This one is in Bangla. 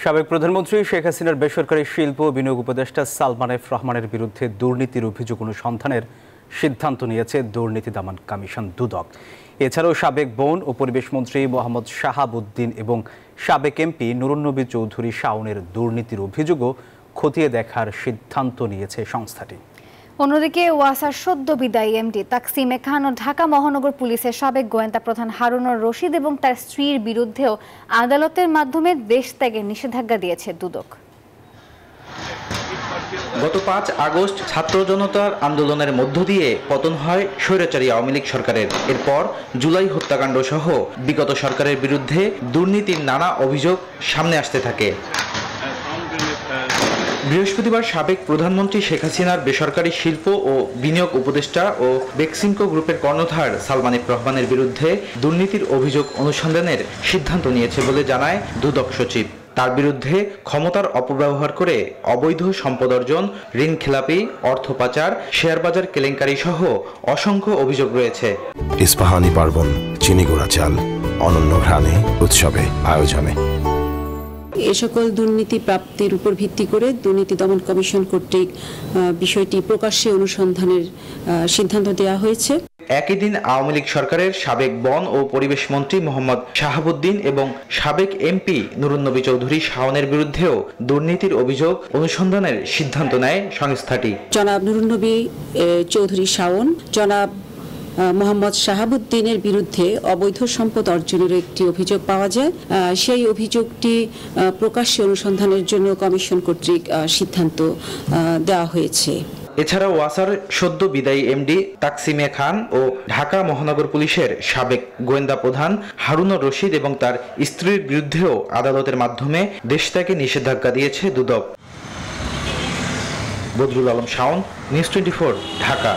সাবেক প্রধানমন্ত্রী শেখ হাসিনার বেসরকারি শিল্প ও বিনিয়োগ উপদেষ্টা সালমান এফ রহমানের বিরুদ্ধে দুর্নীতির অভিযোগ অনুসন্ধানের সিদ্ধান্ত নিয়েছে দুর্নীতি দমন কমিশন দুদক। এছাড়াও সাবেক বন ও পরিবেশ মন্ত্রী মোহাম্মদ শাহাবুদ্দিন এবং সাবেক এমপি নুরুন্নবী চৌধুরী শাওনের দুর্নীতির অভিযোগও খতিয়ে দেখার সিদ্ধান্ত নিয়েছে সংস্থাটি। অন্যদিকে ওয়াসার সদ্য বিদায়ী এমডি তাকসিমে খান ও ঢাকা মহানগর পুলিশের সাবেক গোয়েন্দা প্রধান হারুনুর রশিদ এবং তার স্ত্রীর বিরুদ্ধেও আদালতের মাধ্যমে দেশ ত্যাগের নিষেধাজ্ঞা দিয়েছে দুদক। গত 5 আগস্ট ছাত্র জনতার আন্দোলনের মধ্য দিয়ে পতন হয় স্বৈরাচারী আওয়ামী লীগ সরকারের। এরপর জুলাই হত্যাকাণ্ড সহ বিগত সরকারের বিরুদ্ধে দুর্নীতির নানা অভিযোগ সামনে আসতে থাকে। বৃহস্পতিবার সাবেক প্রধানমন্ত্রী শেখ হাসিনার বেসরকারি শিল্প ও বিনিয়োগ উপদেষ্টা ও বেক্সিমকো গ্রুপের কর্ণধার সালমান এফ রহমানের বিরুদ্ধে দুর্নীতির অভিযোগ অনুসন্ধানের সিদ্ধান্ত নিয়েছে বলে জানায় দুদক সচিব। তার বিরুদ্ধে ক্ষমতার অপব্যবহার করে অবৈধ সম্পদ অর্জন, ঋণ খেলাপি, অর্থ পাচার, শেয়ার বাজার কেলেঙ্কারি সহ অসংখ্য অভিযোগ রয়েছে। ইস্পাহানি পার্বণ, চিনি গুঁড়া চাল, অনন্য ঘ্রাণে, উৎসবে, আয়োজনে। এ সকল দুর্নীতি প্রাপ্তির উপর ভিত্তি করে দুর্নীতি দমন কমিশন কর্তৃক বিষয়টি প্রকাশ্যে অনুসন্ধানের সিদ্ধান্ত দেওয়া হয়েছে। একই দিন আওয়ামী লীগ সরকারের সাবেক বন ও পরিবেশ মন্ত্রী মোহাম্মদ শাহাবুদ্দিন এবং সাবেক এমপি নুরুন্নবী চৌধুরী শাওনের বিরুদ্ধেও দুর্নীতির অভিযোগ অনুসন্ধানের সিদ্ধান্ত নেয় সংস্থাটি। জনাব নুরুন্নবী চৌধুরী শাওন, জনাব মোহাম্মদ শাহাবুদ্দিনের বিরুদ্ধে অবৈধ সম্পদ অর্জনের একটি অভিযোগ পাওয়া যায়। সেই অভিযোগটি প্রকাশ্যে অনুসন্ধানের জন্য কমিশন কর্তৃক সিদ্ধান্ত দেওয়া হয়েছে। এছাড়া ওয়াসার সদ্য বিদায়ী এমডি তাকসিমে খান ও ঢাকা মহানগর পুলিশের সাবেক গোয়েন্দা প্রধান হারুনুর রশিদ এবং তার স্ত্রীর বিরুদ্ধেও আদালতের মাধ্যমে দেশ ত্যাগে নিষেধাজ্ঞা দিয়েছে দুদক। বদরুল আলম শাওন, নিউজ 24, ঢাকা।